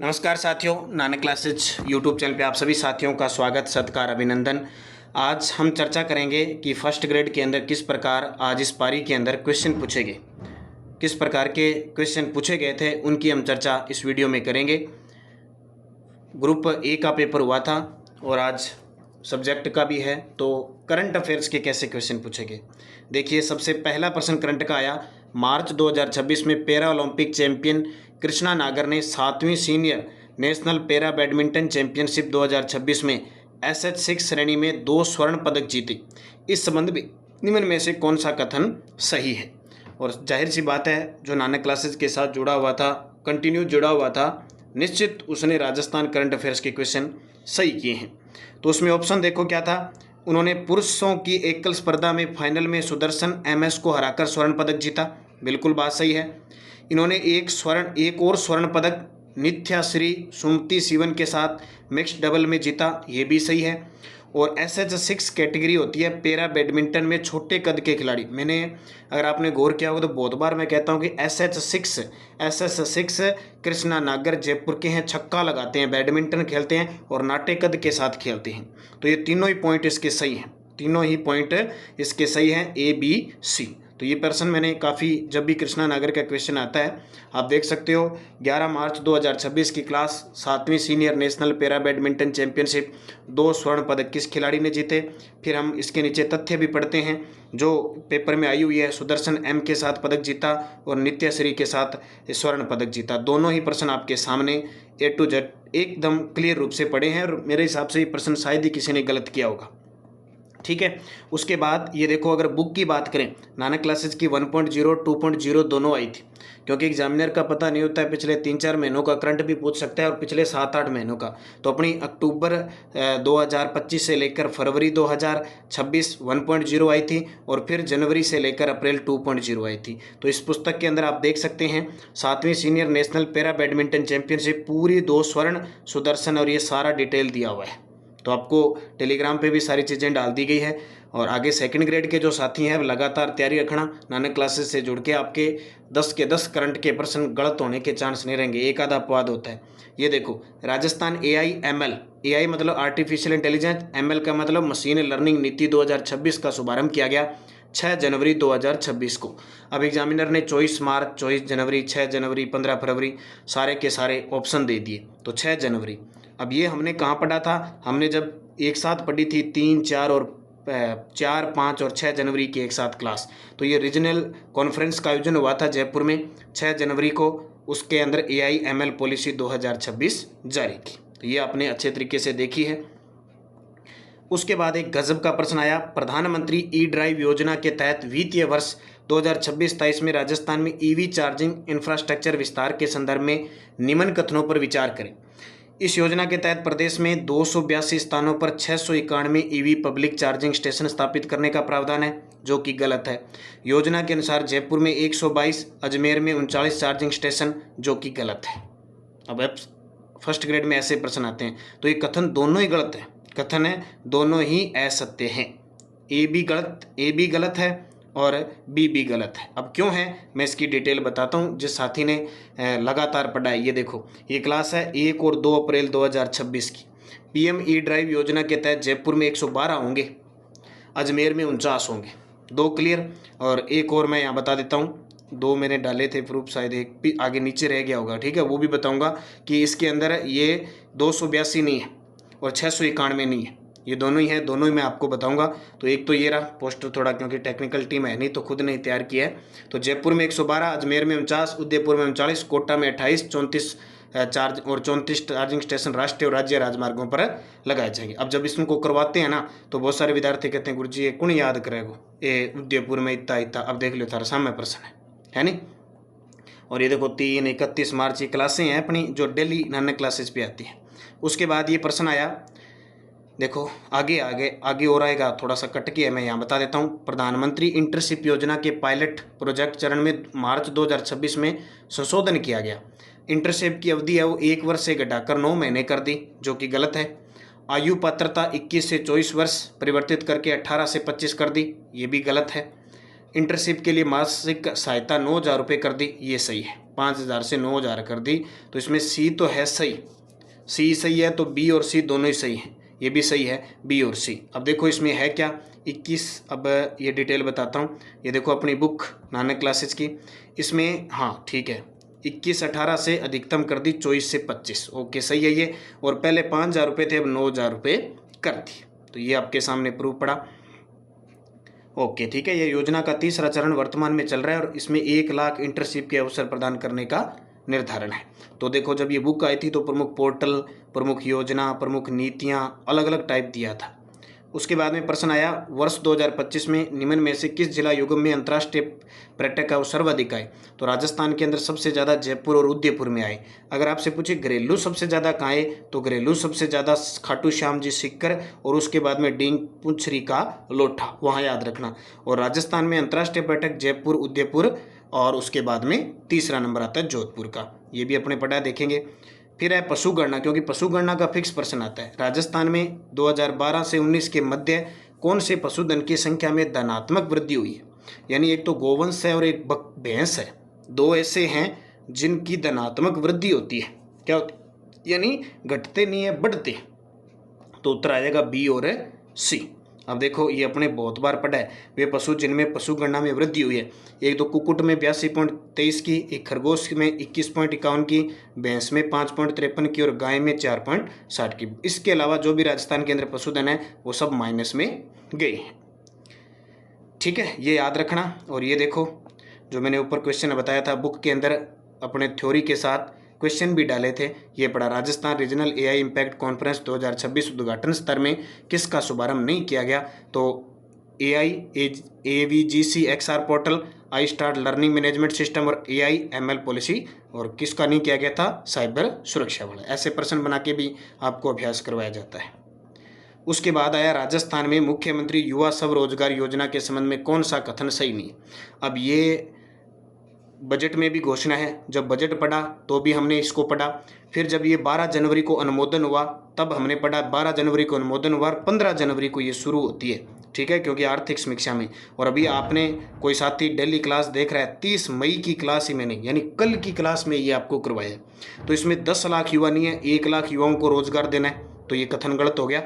नमस्कार साथियों, Nanak classes YouTube channel पे आप सभी साथियों का स्वागत, सत्कार, अभिनंदन। आज हम चर्चा करेंगे कि फर्स्ट ग्रेड के अंदर किस प्रकार आज इस पारी के अंदर क्वेश्चन पूछे गए, किस प्रकार के क्वेश्चन पूछे गए थे, उनकी हम चर्चा इस वीडियो में करेंगे। ग्रुप ए का पेपर हुआ था और आज सब्जेक्ट का भी है, तो करंट अफेयर्स के कैसे क्वेश्चन पूछे गए। देखिए, सबसे पहला प्रश्न करंट का आया। मार्च 2026 में para Olympic champion Krishna Nagar ने 7वीं senior national para badminton championship 2026 में SH6 श्रेणी में 2 स्वर्ण पदक जीते। इस संबंध में निम्न में से कौन सा कथन सही है। और जाहिर सी बात है, जो नानक क्लासेज के साथ जुड़ा हुआ था, कंटिन्यू जुड़ा हुआ था, निश्चित उसने राजस्थान करंट अफेयर्स के क्वेश्चन सही किए हैं। तो उसमें ऑप्शन देखो क्या था। उन्होंने पुरुषों की एकल स्पर्धा में फाइनल में सुदर्शन MS को हराकर स्वर्ण पदक जीता, बिल्कुल बात सही है। इन्होंने एक और स्वर्ण पदक नित्याश्री सुमति शिवन के साथ मिक्स्ड डबल में जीता, ये भी सही है। और SH6 कैटेगरी होती है पैरा बैडमिंटन में छोटे कद के खिलाड़ी। मैंने, अगर आपने गौर किया होगा तो बहुत बार मैं कहता हूँ कि SH6 कृष्णा नागर जयपुर के हैं, छक्का लगाते हैं, बैडमिंटन खेलते हैं और नाटे कद के साथ खेलते हैं। तो ये तीनों ही पॉइंट इसके सही हैं, तीनों ही पॉइंट इसके सही हैं, ABC। तो ये प्रश्न मैंने काफ़ी, जब भी कृष्णा नागर का क्वेश्चन आता है आप देख सकते हो। 11 मार्च 2026 की क्लास 7वीं senior national para badminton championship, 2 स्वर्ण पदक किस खिलाड़ी ने जीते। फिर हम इसके नीचे तथ्य भी पढ़ते हैं जो पेपर में आई हुई है। सुदर्शन M के साथ पदक जीता और नित्याश्री के साथ स्वर्ण पदक जीता। दोनों ही प्रश्न आपके सामने A to Z एकदम क्लियर रूप से पढ़े हैं और मेरे हिसाब से ये प्रश्न शायद ही किसी ने गलत किया होगा, ठीक है। उसके बाद ये देखो, अगर बुक की बात करें, नानक क्लासेज की 1.0 2.0 दोनों आई थी, क्योंकि एग्जामिनर का पता नहीं होता है, पिछले 3-4 महीनों का करंट भी पूछ सकता है और पिछले 7-8 महीनों का। तो अपनी अक्टूबर 2025 से लेकर फरवरी 2026 1.0 आई थी और फिर जनवरी से लेकर अप्रैल 2.0 आई थी। तो इस पुस्तक के अंदर आप देख सकते हैं 7वीं senior national para badminton championship, पूरी 2 स्वर्ण, सुदर्शन, और ये सारा डिटेल दिया हुआ है। तो आपको टेलीग्राम पे भी सारी चीज़ें डाल दी गई है। और आगे सेकंड ग्रेड के जो साथी हैं लगातार तैयारी रखना, नानक क्लासेस से जुड़ के आपके 10 के 10 करंट के प्रश्न गलत होने के चांस नहीं रहेंगे, एक आधा अपवाद होता है। ये देखो, राजस्थान AI मतलब आर्टिफिशियल इंटेलिजेंस, ML का मतलब मशीन लर्निंग नीति 2026 का शुभारंभ किया गया 6 जनवरी 2026 को। अब एग्जामिनर ने 24 मार्च, 24 जनवरी, 6 जनवरी, 15 फरवरी सारे के सारे ऑप्शन दे दिए, तो 6 जनवरी। अब ये हमने कहाँ पढ़ा था, हमने जब एक साथ पढ़ी थी 3, 4, 5 और 6 जनवरी की एक साथ क्लास। तो ये रीजनल कॉन्फ्रेंस का आयोजन हुआ था जयपुर में 6 जनवरी को। उसके अंदर AI ML पॉलिसी 2026 जारी की, तो ये आपने अच्छे तरीके से देखी है। उसके बाद एक गजब का प्रश्न आया। प्रधानमंत्री E-ड्राइव योजना के तहत वित्तीय वर्ष 2026-23 में राजस्थान में EV चार्जिंग इंफ्रास्ट्रक्चर विस्तार के संदर्भ में निम्न कथनों पर विचार करें। इस योजना के तहत प्रदेश में 282 स्थानों पर 691 EV पब्लिक चार्जिंग स्टेशन स्थापित करने का प्रावधान है, जो कि गलत है। योजना के अनुसार जयपुर में 122, अजमेर में 39 चार्जिंग स्टेशन, जो कि गलत है। अब फर्स्ट ग्रेड में ऐसे प्रश्न आते हैं, तो ये कथन दोनों ही गलत है, कथन है दोनों ही असत्य हैं। ए बी गलत है और बी भी गलत है। अब क्यों है, मैं इसकी डिटेल बताता हूँ जिस साथी ने लगातार पढ़ा है। ये देखो, ये क्लास है 1 और 2 अप्रैल 2026 की। PM E-ड्राइव योजना के तहत जयपुर में 112 होंगे, अजमेर में 49 होंगे, 2 क्लियर। और एक और मैं यहाँ बता देता हूँ, 2 मैंने डाले थे प्रूफ, शायद एक भी आगे नीचे रह गया होगा, ठीक है, वो भी बताऊँगा कि इसके अंदर ये 282 नहीं है और 691 नहीं है, ये दोनों ही हैं, दोनों ही मैं आपको बताऊंगा। तो एक तो ये रहा पोस्टर, थोड़ा क्योंकि टेक्निकल टीम है नहीं तो खुद नहीं तैयार किया है। तो जयपुर में 112, अजमेर में 49, उदयपुर में 39, कोटा में 28, 34 चार्जिंग स्टेशन राष्ट्रीय और राज्य राजमार्गों पर लगाए जाएंगे। अब जब इसको करवाते हैं ना, तो बहुत सारे विद्यार्थी कहते हैं गुरुजी ये कौन याद करेगा, ये उदयपुर में इतना। अब देख लो, तारा सामने प्रश्न है नहीं। और ये देखो 3, 31 मार्च की क्लासें हैं अपनी, जो डेली नानक क्लासेस पे आती है। उसके बाद ये प्रश्न आया, देखो आगे और आएगा, थोड़ा सा कट के है, मैं यहाँ बता देता हूँ। प्रधानमंत्री इंटर्नशिप योजना के पायलट प्रोजेक्ट चरण में मार्च 2026 में संशोधन किया गया। इंटर्नशिप की अवधि है वो 1 वर्ष से घटाकर 9 महीने कर दी, जो कि गलत है। आयु पात्रता 21 से 24 वर्ष परिवर्तित करके 18 से 25 कर दी, ये भी गलत है। इंटर्नशिप के लिए मासिक सहायता 9,000 रुपये कर दी, ये सही है। 5,000 से 9,000 कर दी, तो इसमें सी तो है सही, सी सही है, तो बी और सी दोनों ही सही हैं, ये भी सही है बी और सी। अब देखो इसमें है क्या 21, अब ये डिटेल बताता हूँ। ये देखो अपनी बुक नानक क्लासेज की, इसमें हाँ ठीक है 21-18 से अधिकतम कर दी 24 से 25, ओके सही है ये। और पहले 5,000 रुपये थे, अब 9,000 रुपये कर दिए, तो ये आपके सामने प्रूफ पड़ा, ओके ठीक है। ये योजना का तीसरा चरण वर्तमान में चल रहा है और इसमें 1 लाख इंटर्नशिप के अवसर प्रदान करने का निर्धारण है। तो देखो जब ये बुक आई थी तो प्रमुख पोर्टल, प्रमुख योजना, प्रमुख नीतियाँ अलग अलग टाइप दिया था। उसके बाद में प्रश्न आया वर्ष 2025 में निम्न में से किस जिला युगम में अंतर्राष्ट्रीय पर्यटक का सर्वाधिक आए। तो राजस्थान के अंदर सबसे ज़्यादा जयपुर और उदयपुर में आए। अगर आपसे पूछे घरेलू सबसे ज़्यादा कहाँ आए, तो घरेलू सबसे ज़्यादा खाटू श्याम जी सीकर और उसके बाद में डींग पुंछरी का लोठा, वहाँ याद रखना। और राजस्थान में अंतर्राष्ट्रीय पर्यटक जयपुर, उदयपुर और उसके बाद में तीसरा नंबर आता है जोधपुर का, ये भी अपने पढ़ा देखेंगे। फिर है पशु गणना, क्योंकि पशु गणना का फिक्स प्रश्न आता है। राजस्थान में 2012 से 19 के मध्य कौन से पशुधन की संख्या में धनात्मक वृद्धि हुई है। यानी एक तो गोवंश है और एक भैंस है, दो ऐसे हैं जिनकी धनात्मक वृद्धि होती है। क्या होती है? यानी घटते नहीं है, बढ़ते। तो उत्तर आ जाएगा बी और सी। अब देखो ये अपने बहुत बार पढ़ा है, वे पशु जिनमें पशु गणना में वृद्धि हुई है। एक तो कुक्कुट में 82.23 की, एक खरगोश में 21.51 की, भैंस में 5.53 की और गाय में 4.60 की। इसके अलावा जो भी राजस्थान के अंदर पशुधन है वो सब माइनस में गए हैं, ठीक है, ये याद रखना। और ये देखो जो मैंने ऊपर क्वेश्चन बताया था बुक के अंदर अपने थ्योरी के साथ क्वेश्चन भी डाले थे, ये पढ़ा। Rajasthan regional AI impact conference 2026 उद्घाटन स्तर में किसका शुभारंभ नहीं किया गया। तो AI AVGC XR portal, I start learning management system और एआई एमएल पॉलिसी, और किसका नहीं किया गया था, साइबर सुरक्षा वाला। ऐसे प्रश्न बना के भी आपको अभ्यास करवाया जाता है। उसके बाद आया राजस्थान में मुख्यमंत्री युवा स्वरोजगार योजना के संबंध में कौन सा कथन सही नहीं। अब ये बजट में भी घोषणा है, जब बजट पढ़ा तो भी हमने इसको पढ़ा। फिर जब ये 12 जनवरी को अनुमोदन हुआ तब हमने पढ़ा, 12 जनवरी को अनुमोदन हुआ और 15 जनवरी को ये शुरू होती है, ठीक है, क्योंकि आर्थिक समीक्षा में। और अभी आपने कोई साथी डेली क्लास देख रहा है, 30 मई की क्लास ही मैंने यानी कल की क्लास में ये आपको करवाया है। तो इसमें 10 लाख युवा नहीं है, 1 लाख युवाओं को रोजगार देना है, तो ये कथन गलत हो गया।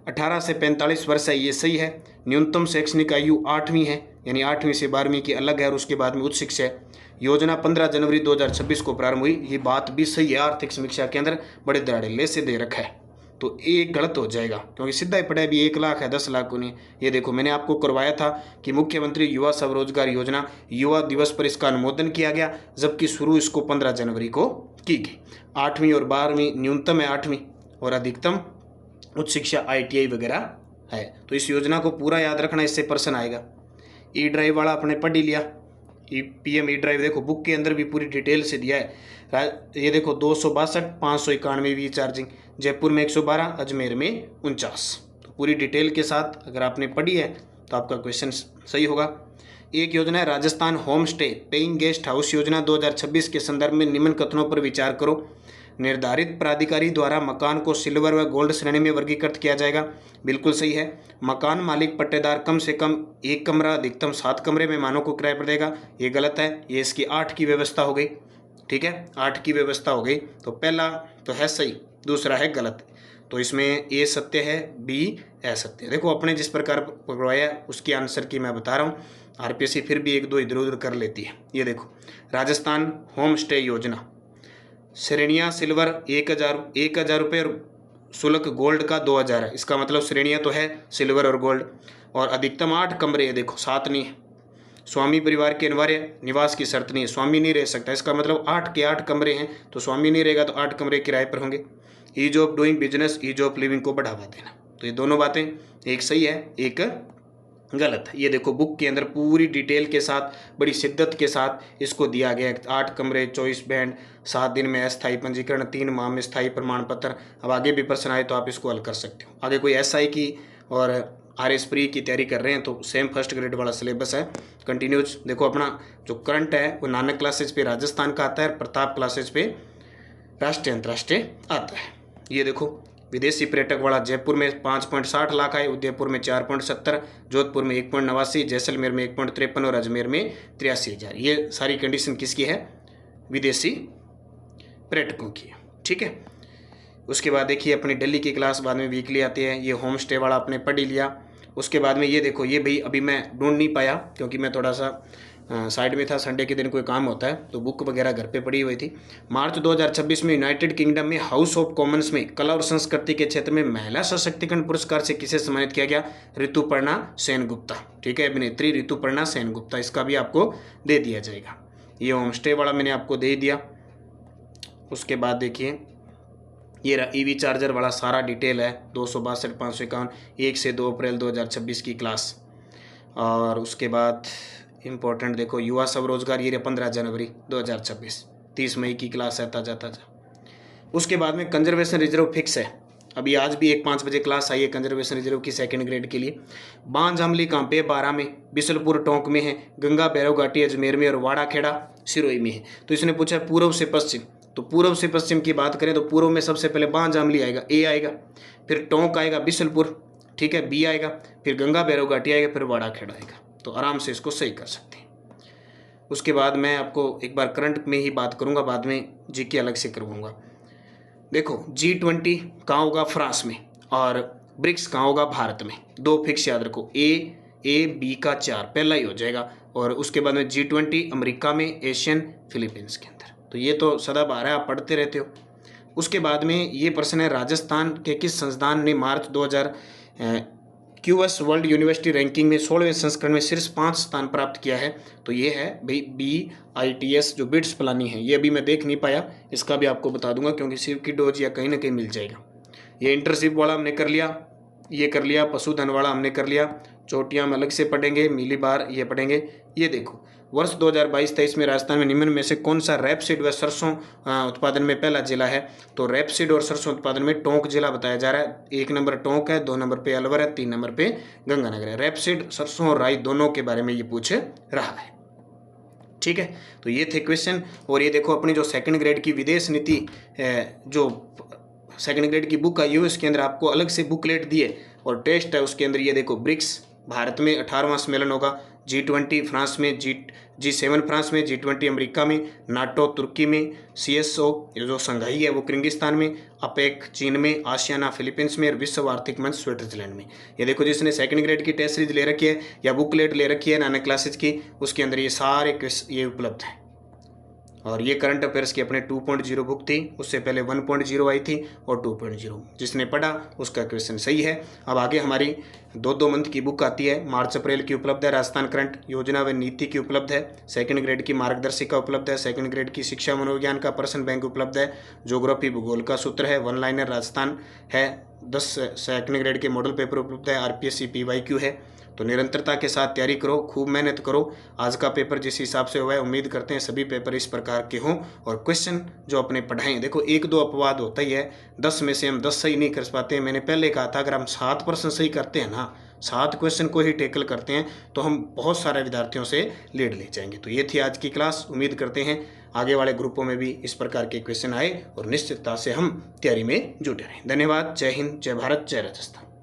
18 से 45 वर्ष है, ये सही है। न्यूनतम शैक्षणिक आयु 8वीं है, यानी 8वीं से 12वीं की अलग है और उसके बाद में उच्च शिक्षा है। योजना 15 जनवरी 2026 को प्रारंभ हुई, ये बात भी सही है। आर्थिक समीक्षा के अंदर बड़े धड़ल्ले से दे रखा है, तो एक गलत हो जाएगा क्योंकि सीधा ही पड़ा है, भी 1 लाख है, 10 लाख को नहीं। ये देखो मैंने आपको करवाया था कि मुख्यमंत्री युवा स्वरोजगार योजना, युवा दिवस पर इसका अनुमोदन किया गया, जबकि शुरू इसको 15 जनवरी को की गई। 8वीं और 12वीं, न्यूनतम है 8वीं और अधिकतम उच्च शिक्षा ITI वगैरह है। तो इस योजना को पूरा याद रखना, इससे प्रश्न आएगा। ई ड्राइव वाला आपने पढ़ ही लिया, PM ई ड्राइव देखो बुक के अंदर भी पूरी डिटेल से दिया है। ये देखो 262, 591 वी चार्जिंग, जयपुर में 112, अजमेर में 49। तो पूरी डिटेल के साथ अगर आपने पढ़ी है तो आपका क्वेश्चन सही होगा। एक योजना है Rajasthan home stay paying guest house योजना 2026 के संदर्भ में निम्न कथनों पर विचार करो। निर्धारित प्राधिकारी द्वारा मकान को सिल्वर व गोल्ड श्रेणी में वर्गीकृत किया जाएगा, बिल्कुल सही है। मकान मालिक पट्टेदार कम से कम 1 कमरा अधिकतम 7 कमरे मेहमानों को किराए पर देगा, ये गलत है। ये इसकी 8 की व्यवस्था हो गई, ठीक है, 8 की व्यवस्था हो गई। तो पहला तो है सही, दूसरा है गलत। तो इसमें ए सत्य है, बी असत्य। देखो अपने जिस प्रकार पकड़वाया उसकी आंसर की मैं बता रहा हूँ, RPSC फिर भी 1-2 इधर उधर कर लेती है। ये देखो राजस्थान होम स्टे योजना, श्रेणियाँ सिल्वर 1,000 रुपये और शुल्क गोल्ड का 2,000 है। इसका मतलब श्रेणियाँ तो है सिल्वर और गोल्ड, और अधिकतम 8 कमरे है, देखो 7 नहीं है। स्वामी परिवार के अनिवार्य निवास की शर्त नहीं है, स्वामी नहीं रह सकता। इसका मतलब 8 के 8 कमरे हैं, तो स्वामी नहीं रहेगा तो 8 कमरे किराए पर होंगे। Ease of doing business, ease of living को बढ़ावा देना। तो ये दोनों बातें एक सही है, एक गलत है। ये देखो बुक के अंदर पूरी डिटेल के साथ बड़ी शिद्दत के साथ इसको दिया गया है। 8 कमरे, 24 बैंड, 7 दिन में अस्थायी पंजीकरण, 3 माह में स्थायी प्रमाण पत्र। अब आगे भी प्रश्न आए तो आप इसको हल कर सकते हो। आगे कोई SI की और RS प्री की तैयारी कर रहे हैं तो सेम फर्स्ट ग्रेड वाला सिलेबस है, कंटिन्यूज। देखो अपना जो करंट है वो नानक क्लासेज पे राजस्थान का आता है, प्रताप क्लासेज पे राष्ट्रीय अंतर्राष्ट्रीय आता है। ये देखो विदेशी पर्यटक वाला जयपुर में 5.60 लाख आए, उदयपुर में 4.70, जोधपुर में 1.89, जैसलमेर में 1.53 और अजमेर में 83,000। ये सारी कंडीशन किसकी है? विदेशी पर्यटकों की। ठीक है, उसके बाद देखिए अपनी दिल्ली की क्लास बाद में वीकली आती है। ये होम स्टे वाला आपने पढ़ ही लिया। उसके बाद में ये देखो, ये भाई अभी मैं ढूंढ नहीं पाया क्योंकि मैं थोड़ा सा साइड में था, संडे के दिन कोई काम होता है तो बुक वगैरह घर पे पड़ी हुई थी। मार्च 2026 में यूनाइटेड किंगडम में हाउस ऑफ कॉमन्स में कला और संस्कृति के क्षेत्र में महिला सशक्तिकरण पुरस्कार से किसे सम्मानित किया गया? ऋतुपर्णा सेनगुप्ता। ठीक है, अभिनेत्री ऋतुपर्णा सेनगुप्ता, इसका भी आपको दे दिया जाएगा। ये होम स्टे वाला मैंने आपको दे दिया। उसके बाद देखिए ये ईवी चार्जर वाला सारा डिटेल है, 262,551, 1 से 2 अप्रैल 2026 की क्लास। और उसके बाद इम्पोर्टेंट देखो युवा स्वरोजगार, ये 15 जनवरी 2026, 30 मई की क्लास है ताज़ा ताज़ा। उसके बाद में कंजर्वेशन रिजर्व फिक्स है, अभी आज भी 5 बजे क्लास आई है कंजर्वेशन रिजर्व की 2nd ग्रेड के लिए। बांझ अमली कहाँ पे? 12 में, बिशलपुर टोंक में है, गंगा भैरव घाटी अजमेर में और वाड़ा खेड़ा सिरोही में है। तो इसने पूछा पूर्व से पश्चिम, तो पूर्व से पश्चिम की बात करें तो पूर्व में सबसे पहले बांझ अमली आएगा, ए आएगा, फिर टोंक आएगा, बिशलपुर, ठीक है, बी आएगा, फिर गंगा भैरव घाटी आएगा, फिर वाड़ा खेड़ा आएगा। तो आराम से इसको सही कर सकते हैं। उसके बाद मैं आपको एक बार करंट में ही बात करूंगा, बाद में जीके अलग से करवाऊंगा। देखो G20 कहाँ होगा? फ्रांस में, और ब्रिक्स कहाँ होगा? भारत में। 2 फिक्स याद रखो, ए बी का 4 पहला ही हो जाएगा। और उसके बाद में G20 अमेरिका में, एशियन फिलीपींस के अंदर। तो ये तो सदाबहार है, आप पढ़ते रहते हो। उसके बाद में ये प्रश्न है, राजस्थान के किस संस्थान ने मार्च 2000 QS वर्ल्ड यूनिवर्सिटी रैंकिंग में 16वें संस्करण में शीर्ष 5 स्थान प्राप्त किया है? तो ये है भाई BITS जो बिट्स प्लानी है। ये अभी मैं देख नहीं पाया, इसका भी आपको बता दूंगा क्योंकि सिर्फ की डोज या कहीं ना कहीं मिल जाएगा। ये इंटर्नशिप वाला हमने कर लिया, ये कर लिया, पशुधन वाला हमने कर लिया, चोटियाँ हम अलग से पढ़ेंगे, मिली बार ये पढ़ेंगे। ये देखो वर्ष 2022-23 में राजस्थान में निम्न में से कौन सा रेपसीड व सरसों उत्पादन में पहला जिला है? तो रेपसीड और सरसों उत्पादन में टोंक जिला बताया जा रहा है। 1 नंबर टोंक है, 2 नंबर पे अलवर है, 3 नंबर पे गंगानगर है। रेपसीड, सरसों और राई दोनों के बारे में ये पूछ रहा है। ठीक है, तो ये थे क्वेश्चन। और ये देखो अपनी जो 2nd ग्रेड की विदेश नीति जो 2nd ग्रेड की बुक आई है उसके अंदर आपको अलग से बुकलेट दिए और टेस्ट है उसके अंदर। ये देखो ब्रिक्स भारत में 18वां सम्मेलन होगा, G20 फ्रांस में, G7 फ्रांस में, G20 अमेरिका में, नाटो तुर्की में, CSO ये जो संघाई है वो किर्गिस्तान में, अपेक चीन में, आसियाना फिलीपींस में और विश्व आर्थिक मंच स्विट्जरलैंड में। ये देखो जिसने 2nd ग्रेड की टेस्ट सीरीज ले रखी है या बुकलेट ले रखी है नाना क्लासेज की, उसके अंदर ये सारे क्विज ये उपलब्ध है। और ये करंट अफेयर्स की अपने 2.0 बुक थी, उससे पहले 1.0 आई थी और 2.0 जिसने पढ़ा उसका क्वेश्चन सही है। अब आगे हमारी 2 मंथ की बुक आती है, मार्च अप्रैल की उपलब्ध है, राजस्थान करंट योजना व नीति की उपलब्ध है, 2nd ग्रेड की मार्गदर्शिका उपलब्ध है, 2nd ग्रेड की शिक्षा मनोविज्ञान का प्रश्न बैंक उपलब्ध है, ज्योग्राफी भूगोल का सूत्र है, 1 लाइनर राजस्थान है, 10 2nd ग्रेड के मॉडल पेपर उपलब्ध है, RPSC PYQ है। तो निरंतरता के साथ तैयारी करो, खूब मेहनत करो। आज का पेपर जिस हिसाब से हुआ है उम्मीद करते हैं सभी पेपर इस प्रकार के हों और क्वेश्चन जो अपने पढ़ाएं। देखो 1-2 अपवाद होता ही है, 10 में से हम 10 सही नहीं कर पाते हैं। मैंने पहले कहा था अगर हम 7 प्रश्न सही करते हैं ना, 7 क्वेश्चन को ही टैकल करते हैं तो हम बहुत सारे विद्यार्थियों से लीड ले जाएंगे। तो ये थी आज की क्लास। उम्मीद करते हैं आगे वाले ग्रुपों में भी इस प्रकार के क्वेश्चन आए और निश्चितता से हम तैयारी में जुटे रहें। धन्यवाद। जय हिंद, जय भारत, जय राजस्थान।